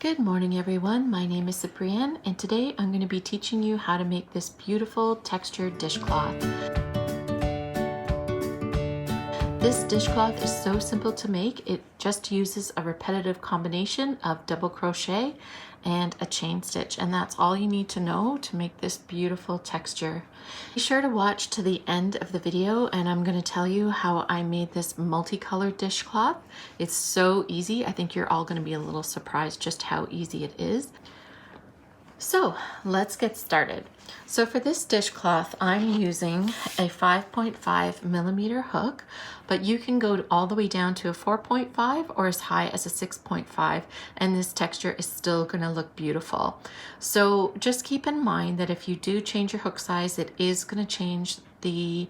Good morning everyone, my name is Cyprienne and today I'm going to be teaching you how to make this beautiful textured dishcloth. This dishcloth is so simple to make, it just uses a repetitive combination of double crochet and a chain stitch, and that's all you need to know to make this beautiful texture. Be sure to watch to the end of the video and I'm going to tell you how I made this multicolored dishcloth. It's so easy. I think you're all going to be a little surprised just how easy it is. So let's get started. So for this dishcloth, I'm using a 5.5 millimeter hook, but you can go all the way down to a 4.5 or as high as a 6.5, and this texture is still going to look beautiful. So just keep in mind that if you do change your hook size, it is going to change the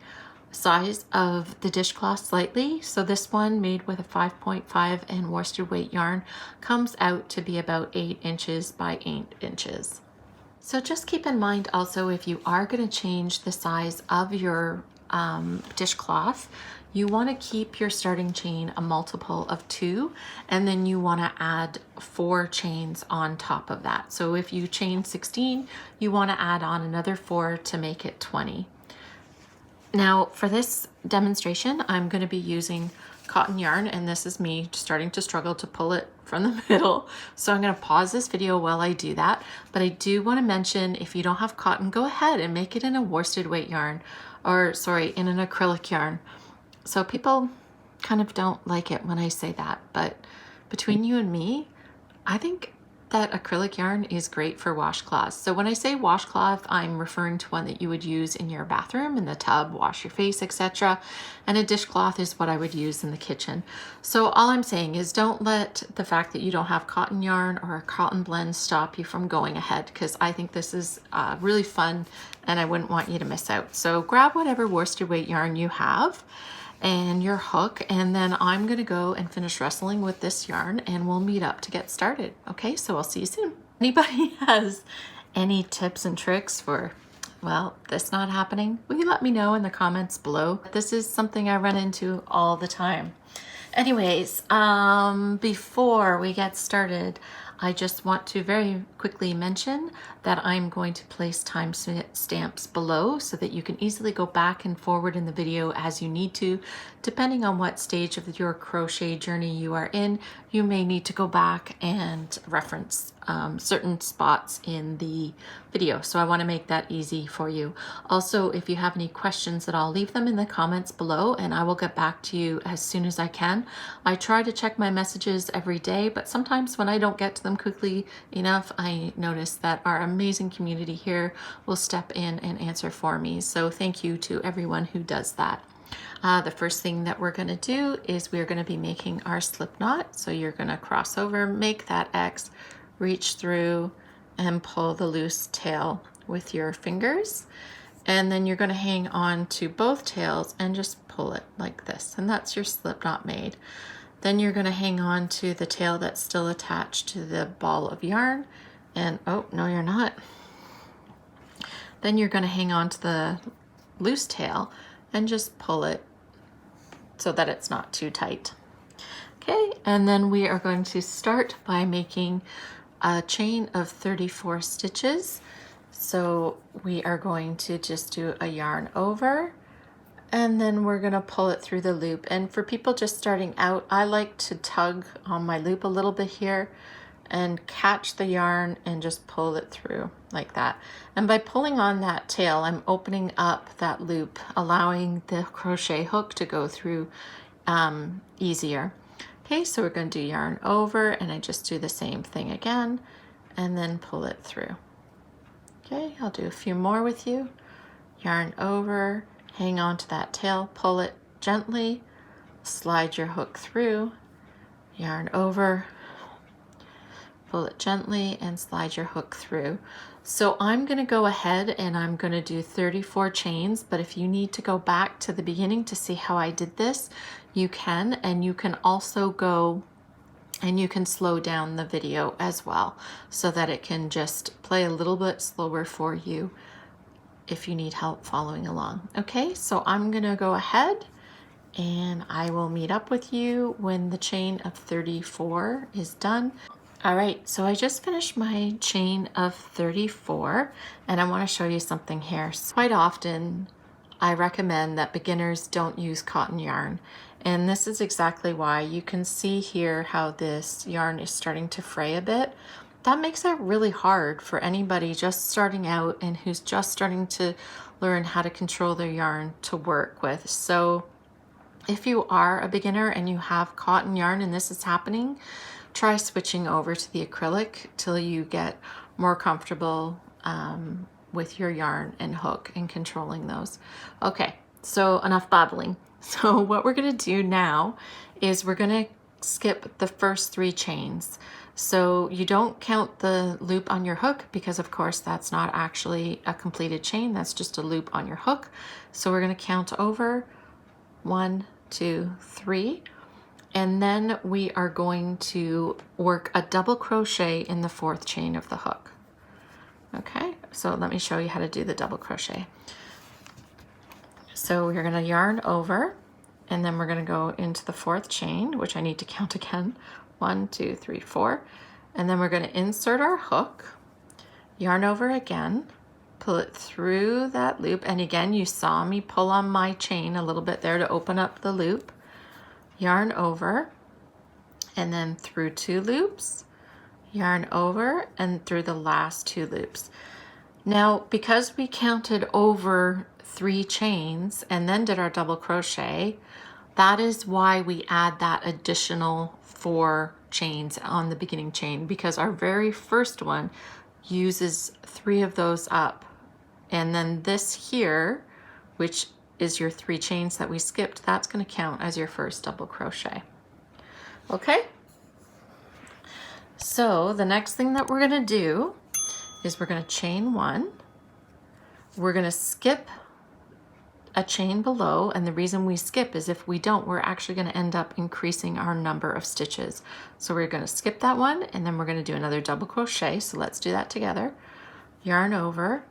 size of the dishcloth slightly. So this one, made with a 5.5 and worsted weight yarn, comes out to be about 8 inches by 8 inches. So just keep in mind also, if you are going to change the size of your dishcloth, you want to keep your starting chain a multiple of 2, and then you want to add 4 chains on top of that. So if you chain 16, you want to add on another 4 to make it 20. Now for this demonstration, I'm going to be using cotton yarn, and this is me starting to struggle to pull it from the middle. So I'm going to pause this video while I do that. But I do want to mention, if you don't have cotton, go ahead and make it in a worsted weight yarn, or sorry, in an acrylic yarn. So people kind of don't like it when I say that, but between you and me, I think that acrylic yarn is great for washcloths. So when I say washcloth, I'm referring to one that you would use in your bathroom, in the tub, wash your face, etc. And a dishcloth is what I would use in the kitchen. So all I'm saying is, don't let the fact that you don't have cotton yarn or a cotton blend stop you from going ahead, because I think this is really fun and I wouldn't want you to miss out. So grab whatever worsted weight yarn you have and your hook, and then I'm gonna go and finish wrestling with this yarn and we'll meet up to get started. Okay, so I'll see you soon. Anybody has any tips and tricks for, well, this not happening? Will you let me know in the comments below? This is something I run into all the time. Anyways, before we get started, I just want to very quickly mention that I'm going to place time stamps below so that you can easily go back and forward in the video as you need to. Depending on what stage of your crochet journey you are in, you may need to go back and reference certain spots in the video. So I want to make that easy for you. Also, if you have any questions at all, leave them in the comments below and I will get back to you as soon as I can. I try to check my messages every day, but sometimes when I don't get to them quickly enough, I notice that our amazing community here will step in and answer for me. So thank you to everyone who does that. The first thing that we're going to do is we're going to be making our slip knot. So you're going to cross over, make that X, reach through and pull the loose tail with your fingers. And then you're going to hang on to both tails and just pull it like this. And that's your slip knot made. Then you're going to hang on to the tail that's still attached to the ball of yarn. And oh, no, you're not. Then you're going to hang on to the loose tail and just pull it so that it's not too tight. Okay, and then we are going to start by making a chain of 34 stitches. So we are going to just do a yarn over, and then we're going to pull it through the loop. And for people just starting out, I like to tug on my loop a little bit here and catch the yarn and just pull it through like that. And by pulling on that tail, I'm opening up that loop, allowing the crochet hook to go through easier. Okay, so we're going to do yarn over, and I just do the same thing again and then pull it through. Okay, I'll do a few more with you. Yarn over, hang on to that tail, pull it gently, slide your hook through, yarn over, pull it gently and slide your hook through. So I'm going to go ahead and I'm going to do 34 chains, but if you need to go back to the beginning to see how I did this, you can, and you can also go and you can slow down the video as well so that it can just play a little bit slower for you if you need help following along. Okay, so I'm going to go ahead and I will meet up with you when the chain of 34 is done. All right, so I just finished my chain of 34 and I want to show you something here. So quite often I recommend that beginners don't use cotton yarn, and this is exactly why. You can see here how this yarn is starting to fray a bit. That makes it really hard for anybody just starting out and who's just starting to learn how to control their yarn to work with. So if you are a beginner and you have cotton yarn and this is happening, try switching over to the acrylic till you get more comfortable with your yarn and hook and controlling those. Okay, so enough babbling. So what we're gonna do now is we're gonna skip the first 3 chains. So you don't count the loop on your hook because of course that's not actually a completed chain, that's just a loop on your hook. So we're gonna count over 1, 2, 3. And then we are going to work a double crochet in the 4th chain of the hook. Okay, so let me show you how to do the double crochet. So we're going to yarn over, and then we're going to go into the 4th chain, which I need to count again. 1, 2, 3, 4. And then we're going to insert our hook, yarn over again, pull it through that loop. And again, you saw me pull on my chain a little bit there to open up the loop. Yarn over, and then through 2 loops, yarn over, and through the last 2 loops. Now, because we counted over 3 chains and then did our double crochet, that is why we add that additional 4 chains on the beginning chain, because our very first one uses 3 of those up. And then this here, which is your 3 chains that we skipped, that's going to count as your first double crochet. Okay, so the next thing that we're going to do is we're going to chain 1, we're going to skip a chain below, and the reason we skip is if we don't, we're actually going to end up increasing our number of stitches. So we're going to skip that one, and then we're going to do another double crochet. So let's do that together. Yarn over,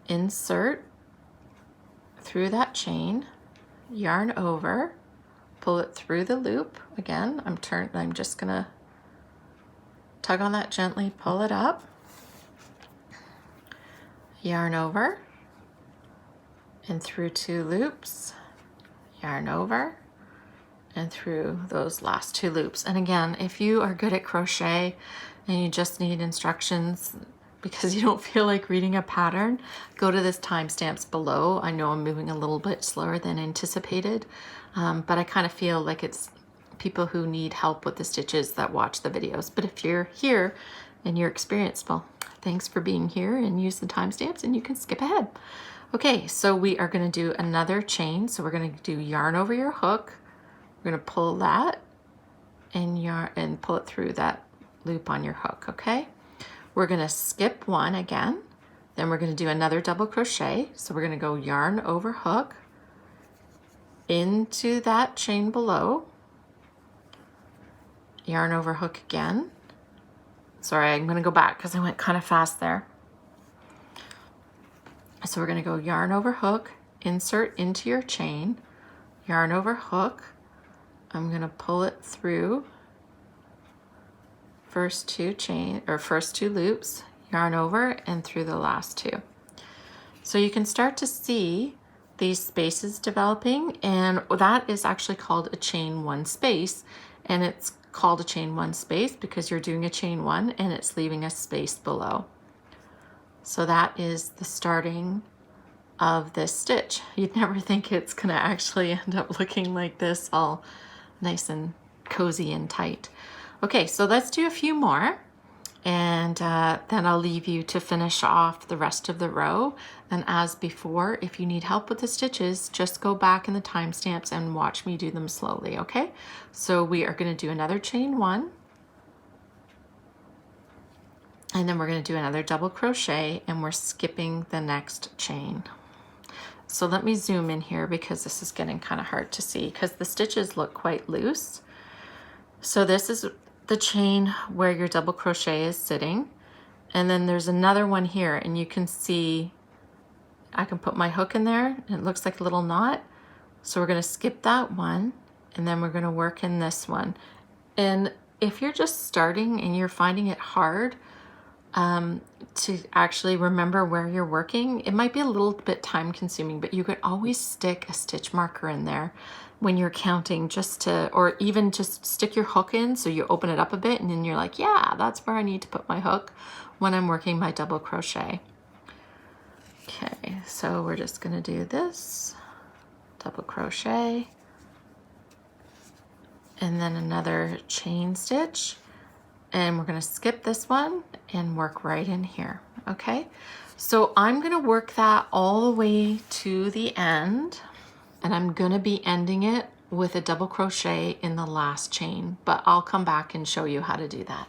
insert through that chain, yarn over, pull it through the loop. Again, I'm just gonna tug on that gently, pull it up, yarn over, and through 2 loops, yarn over, and through those last 2 loops. And again, if you are good at crochet and you just need instructions because you don't feel like reading a pattern, go to this timestamps below. I know I'm moving a little bit slower than anticipated, but I kind of feel like it's people who need help with the stitches that watch the videos. But if you're here and you're experienced, well, thanks for being here, and use the timestamps and you can skip ahead. Okay, so we are going to do another chain. So we're going to do yarn over your hook. We're going to pull that and yarn and pull it through that loop on your hook, okay? We're going to skip 1 again, then we're going to do another double crochet. So we're going to go yarn over hook into that chain below, yarn over hook again. Sorry, I'm going to go back because I went kind of fast there. So we're going to go yarn over hook, insert into your chain, yarn over hook. I'm going to pull it through first 2 loops, yarn over, and through the last 2. So you can start to see these spaces developing, and that is actually called a chain 1 space, and it's called a chain 1 space because you're doing a chain 1 and it's leaving a space below. So that is the starting of this stitch. You'd never think it's gonna actually end up looking like this, all nice and cozy and tight. Okay, so let's do a few more, and then I'll leave you to finish off the rest of the row. And as before, if you need help with the stitches, just go back in the timestamps and watch me do them slowly, okay? So we are going to do another chain 1, and then we're going to do another double crochet, and we're skipping the next chain. So let me zoom in here because this is getting kind of hard to see because the stitches look quite loose. So this is the chain where your double crochet is sitting, and then there's another one here, and you can see I can put my hook in there and it looks like a little knot. So we're going to skip that one, and then we're going to work in this one. And if you're just starting and you're finding it hard to actually remember where you're working, it might be a little bit time consuming, but you could always stick a stitch marker in there when you're counting, just to, or even just stick your hook in so you open it up a bit and then you're like, yeah, that's where I need to put my hook when I'm working my double crochet. Okay, so we're just gonna do this, double crochet, and then another chain stitch, and we're gonna skip this one and work right in here, okay? So I'm gonna work that all the way to the end, and I'm gonna be ending it with a double crochet in the last chain, but I'll come back and show you how to do that.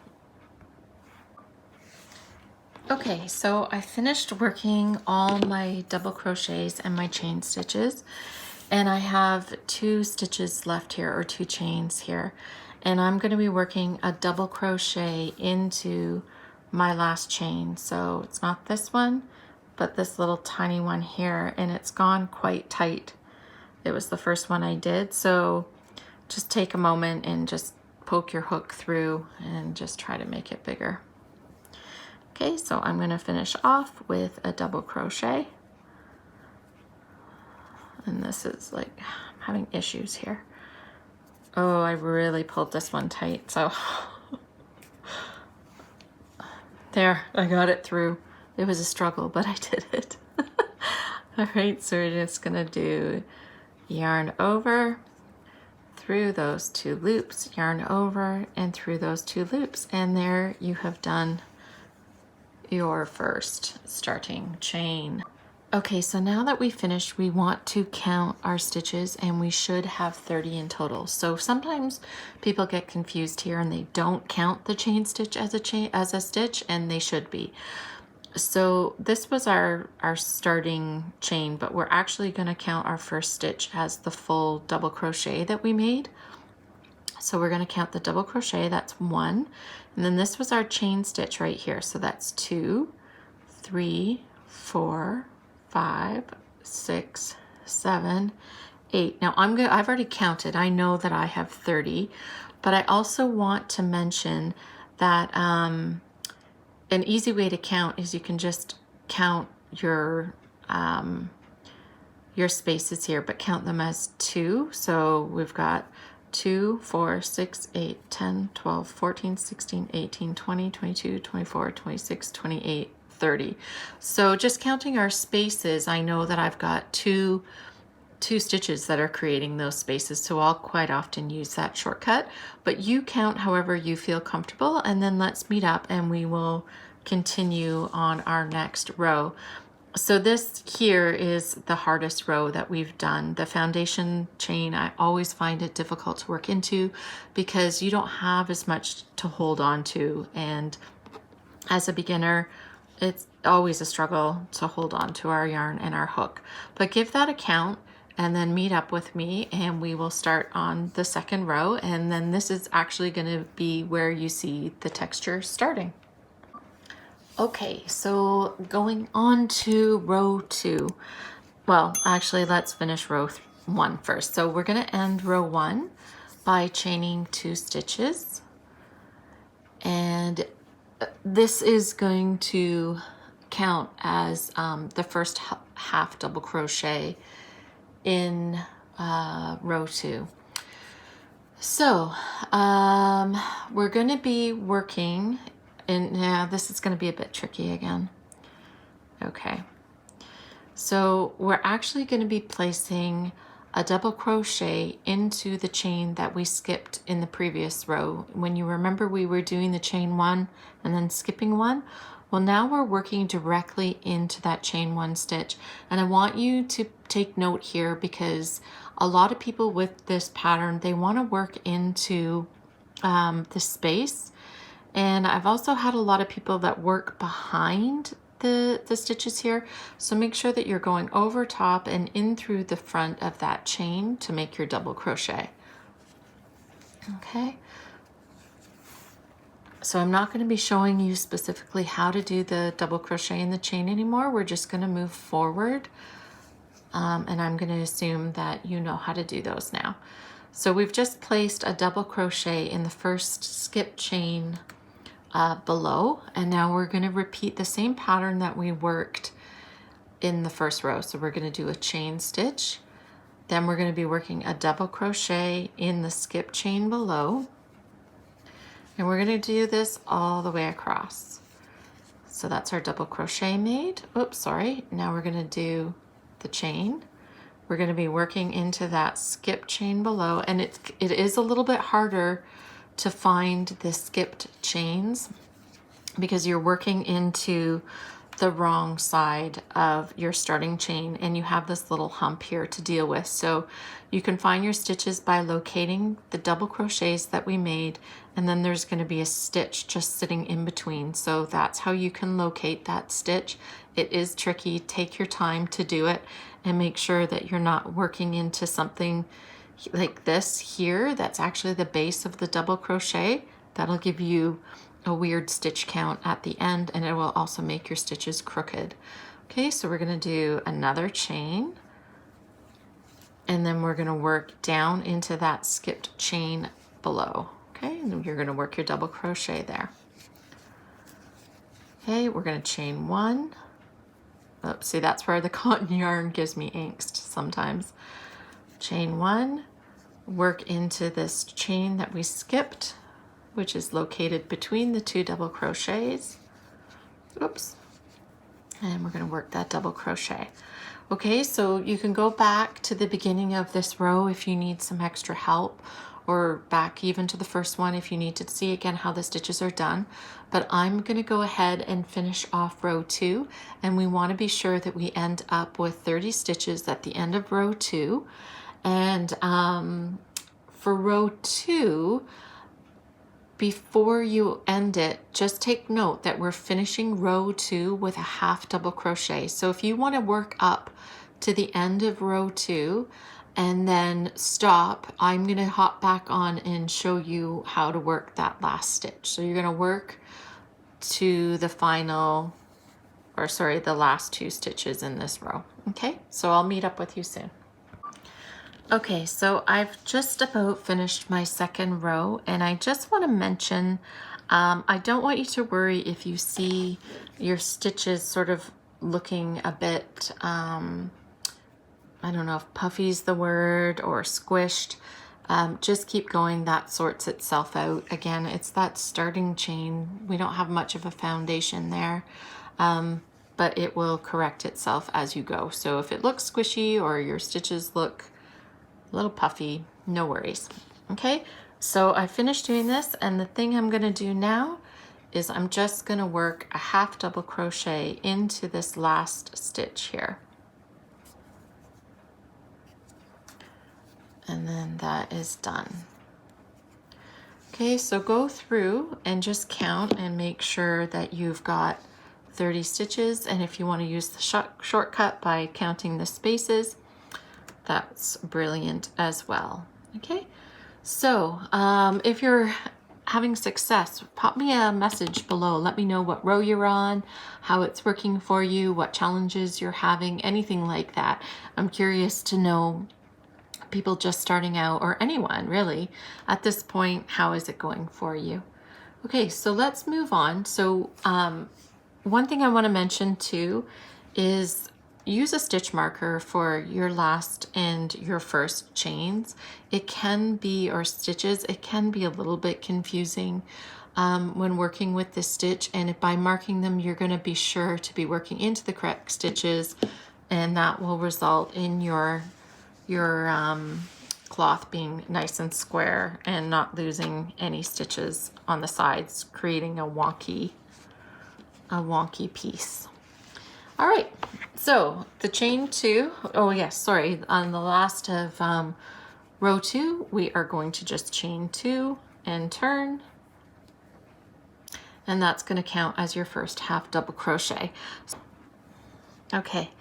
Okay, so I finished working all my double crochets and my chain stitches, and I have 2 stitches left here, or 2 chains here, and I'm going to be working a double crochet into my last chain. So it's not this one, but this little tiny one here, and it's gone quite tight. It was the first one I did, so just take a moment and just poke your hook through and just try to make it bigger. Okay, so I'm going to finish off with a double crochet. And this is like, I'm having issues here. Oh, I really pulled this one tight, so. There, I got it through. It was a struggle, but I did it. All right, so we're just gonna do yarn over, through those 2 loops, yarn over, and through those 2 loops. And there you have done your first starting chain. Okay, so now that we finished, we want to count our stitches, and we should have 30 in total. So sometimes people get confused here and they don't count the chain stitch as a stitch, and they should be. So this was our starting chain, but we're actually going to count our first stitch as the full double crochet that we made. So we're going to count the double crochet, that's 1, and then this was our chain stitch right here. So that's 2, 3, 4, 5, 6, 7, 8. Now I've already counted. I know that I have 30, but I also want to mention that an easy way to count is you can just count your spaces here, but count them as 2. So we've got 2, 4, 6, 8, 10, 12, 14, 16, 18, 20, 22, 24, 26, 28, 30. So just counting our spaces, I know that I've got two stitches that are creating those spaces, so I'll quite often use that shortcut, but you count however you feel comfortable, and then let's meet up and we will continue on our next row. So this here is the hardest row that we've done. The foundation chain, I always find it difficult to work into because you don't have as much to hold on to, and as a beginner it's always a struggle to hold on to our yarn and our hook. But give that a count and then meet up with me and we will start on the second row, and then this is actually going to be where you see the texture starting. Okay, so going on to row 2. Well, actually let's finish row 1 first. So we're going to end row 1 by chaining 2 stitches, and this is going to count as the first half double crochet in row 2. So we're going to be working, and now this is going to be a bit tricky again. Okay, so we're actually going to be placing a double crochet into the chain that we skipped in the previous row. When you remember, we were doing the chain 1 and then skipping 1. Well, now we're working directly into that chain 1 stitch, and I want you to take note here because a lot of people with this pattern, they want to work into the space, and I've also had a lot of people that work behind the stitches here. So make sure that you're going over top and in through the front of that chain to make your double crochet. Okay, so I'm not going to be showing you specifically how to do the double crochet in the chain anymore. We're just going to move forward, and I'm going to assume that you know how to do those now. So we've just placed a double crochet in the first skip chain below, and now we're going to repeat the same pattern that we worked in the first row. So we're going to do a chain stitch, then we're going to be working a double crochet in the skip chain below, and we're going to do this all the way across. So that's our double crochet made. Oops, sorry. Now we're going to do the chain. We're going to be working into that skip chain below, and it is a little bit harder to find the skipped chains because you're working into the wrong side of your starting chain and you have this little hump here to deal with. So you can find your stitches by locating the double crochets that we made, and then there's going to be a stitch just sitting in between. So that's how you can locate that stitch. It is tricky. Take your time to do it and make sure that you're not working into something like this here. That's actually the base of the double crochet. That'll give you a weird stitch count at the end, and it will also make your stitches crooked. Okay, so we're going to do another chain, and then we're going to work down into that skipped chain below. Okay, and then you're going to work your double crochet there. Okay, we're going to chain one. Oops, see, that's where the cotton yarn gives me angst sometimes. Chain one, work into this chain that we skipped, which is located between the two double crochets. Oops. And we're going to work that double crochet. Okay, so you can go back to the beginning of this row if you need some extra help, or back even to the first one if you need to see again how the stitches are done. But I'm going to go ahead and finish off row 2, and we want to be sure that we end up with 30 stitches at the end of row 2. And for row 2, before you end it, just take note that we're finishing row 2 with a half double crochet. So if you want to work up to the end of row 2 and then stop, I'm going to hop back on and show you how to work that last stitch. So you're going to work to the final, or sorry, the last 2 stitches in this row. Okay, so I'll meet up with you soon. Okay, so I've just about finished my second row, and I just want to mention, I don't want you to worry if you see your stitches sort of looking a bit, I don't know if puffy's the word, or squished. Just keep going, that sorts itself out. Again, it's that starting chain. We don't have much of a foundation there, but it will correct itself as you go. So if it looks squishy or your stitches look a little puffy, no worries. Okay, so I finished doing this, and the thing I'm going to do now is I'm just going to work a half double crochet into this last stitch here. And then that is done. Okay, so go through and just count and make sure that you've got 30 stitches, and if you want to use the shortcut by counting the spaces, that's brilliant as well. Okay, so if you're having success, pop me a message below. Let me know what row you're on, how it's working for you, what challenges you're having, anything like that. I'm curious to know, people just starting out, or anyone really at this point, how is it going for you? Okay, so let's move on. So one thing I want to mention too is use a stitch marker for your last and your first chains. It can be, or stitches, it can be a little bit confusing when working with this stitch, and by marking them, you're going to be sure to be working into the correct stitches, and that will result in your cloth being nice and square and not losing any stitches on the sides, creating a wonky piece. All right, so the chain 2, oh yes, sorry, on the last of row 2, we are going to just chain 2 and turn, and that's going to count as your first half double crochet. Okay,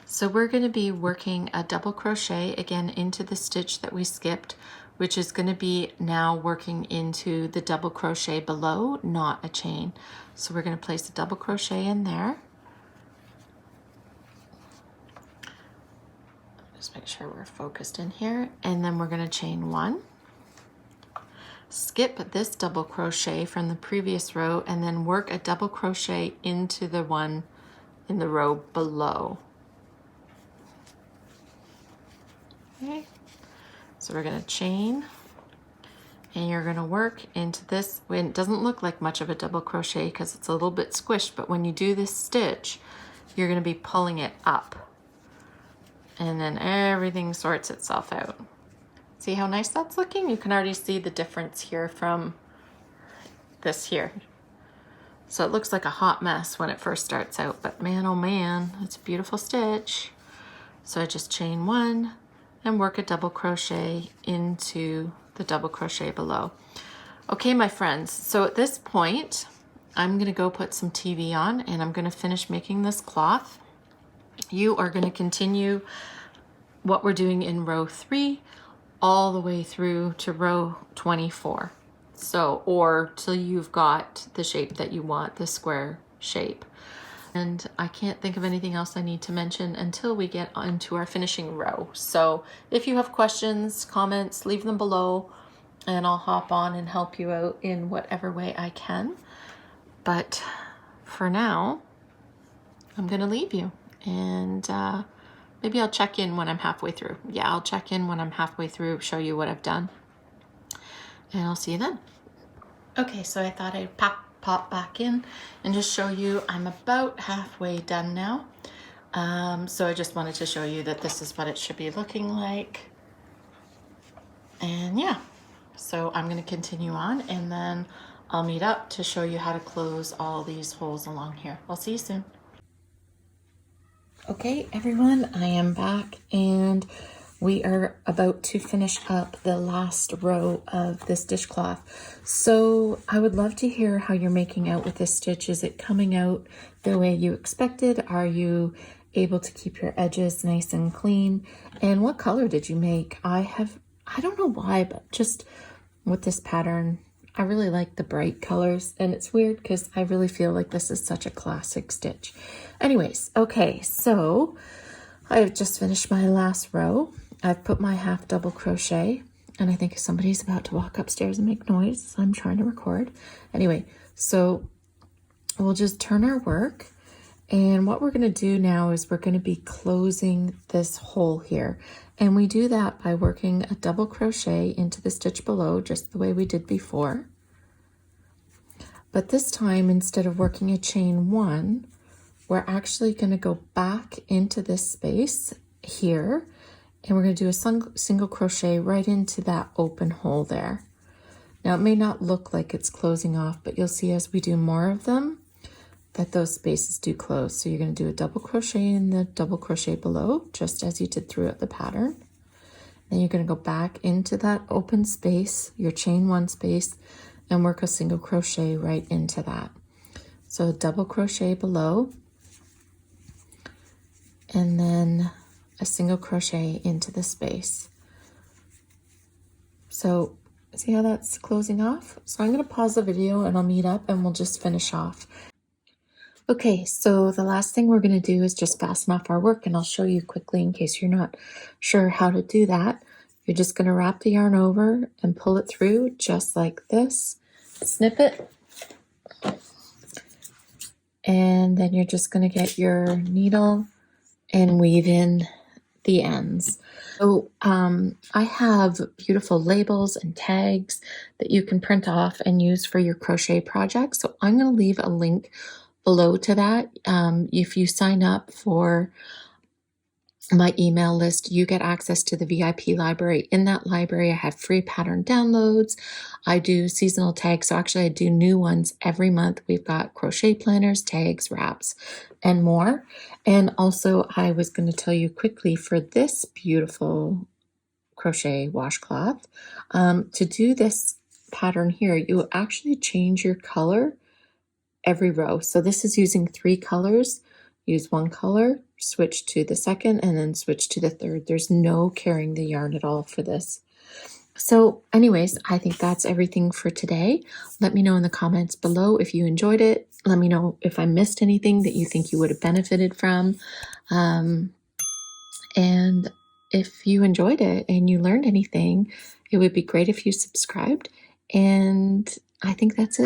so we're going to be working a double crochet again into the stitch that we skipped, which is going to be now working into the double crochet below, not a chain. So we're going to place a double crochet in there. Just make sure we're focused in here. And then we're gonna chain 1. Skip this double crochet from the previous row and then work a double crochet into the one in the row below. Okay, so we're gonna chain and you're gonna work into this. It doesn't look like much of a double crochet because it's a little bit squished, but when you do this stitch, you're gonna be pulling it up and then everything sorts itself out. See how nice that's looking? You can already see the difference here from this here. So it looks like a hot mess when it first starts out, but man, oh man, it's a beautiful stitch. So I just chain 1 and work a double crochet into the double crochet below. Okay, my friends, so at this point, I'm gonna go put some TV on and I'm gonna finish making this cloth. You are gonna continue what we're doing in row 3 all the way through to row 24. So, or till you've got the shape that you want, the square shape. And I can't think of anything else I need to mention until we get into our finishing row. So if you have questions, comments, leave them below and I'll hop on and help you out in whatever way I can. But for now, I'm gonna leave you and maybe I'll check in when I'm halfway through. Yeah, I'll check in when I'm halfway through, show you what I've done. And I'll see you then. Okay, so I thought I'd pop back in and just show you I'm about halfway done now. So I just wanted to show you that this is what it should be looking like. And yeah, so I'm gonna continue on and then I'll meet up to show you how to close all these holes along here. I'll see you soon. Okay, everyone, I am back and we are about to finish up the last row of this dishcloth. So I would love to hear how you're making out with this stitch. Is it coming out the way you expected? Are you able to keep your edges nice and clean? And what color did you make? I don't know why, but just with this pattern, I really like the bright colors, and it's weird because I really feel like this is such a classic stitch. Anyways, okay, so I've just finished my last row. I've put my half double crochet, and I think somebody's about to walk upstairs and make noise, so I'm trying to record. Anyway, so we'll just turn our work, and what we're gonna do now is we're gonna be closing this hole here. And we do that by working a double crochet into the stitch below, just the way we did before. But this time, instead of working a chain 1, we're actually gonna go back into this space here, and we're gonna do a single crochet right into that open hole there. Now, it may not look like it's closing off, but you'll see as we do more of them, that those spaces do close. So you're going to do a double crochet in the double crochet below, just as you did throughout the pattern. Then you're going to go back into that open space, your chain 1 space, and work a single crochet right into that. So double crochet below, and then a single crochet into the space. So see how that's closing off? So I'm going to pause the video and I'll meet up and we'll just finish off. Okay, so the last thing we're going to do is just fasten off our work, and I'll show you quickly in case you're not sure how to do that. You're just going to wrap the yarn over and pull it through just like this. Snip it. And then you're just going to get your needle and weave in the ends. So I have beautiful labels and tags that you can print off and use for your crochet projects. So I'm going to leave a link below to that. If you sign up for my email list, you get access to the VIP library. In that library, I have free pattern downloads. I do seasonal tags. So actually I do new ones every month. We've got crochet planners, tags, wraps, and more. And also I was going to tell you quickly for this beautiful crochet washcloth, to do this pattern here, you actually change your color every row. So this is using 3 colors. Use 1 color, switch to the second, and then switch to the third. There's no carrying the yarn at all for this. So anyways, I think that's everything for today. Let me know in the comments below if you enjoyed it. Let me know if I missed anything that you think you would have benefited from. And if you enjoyed it and you learned anything, it would be great if you subscribed. And I think that's it.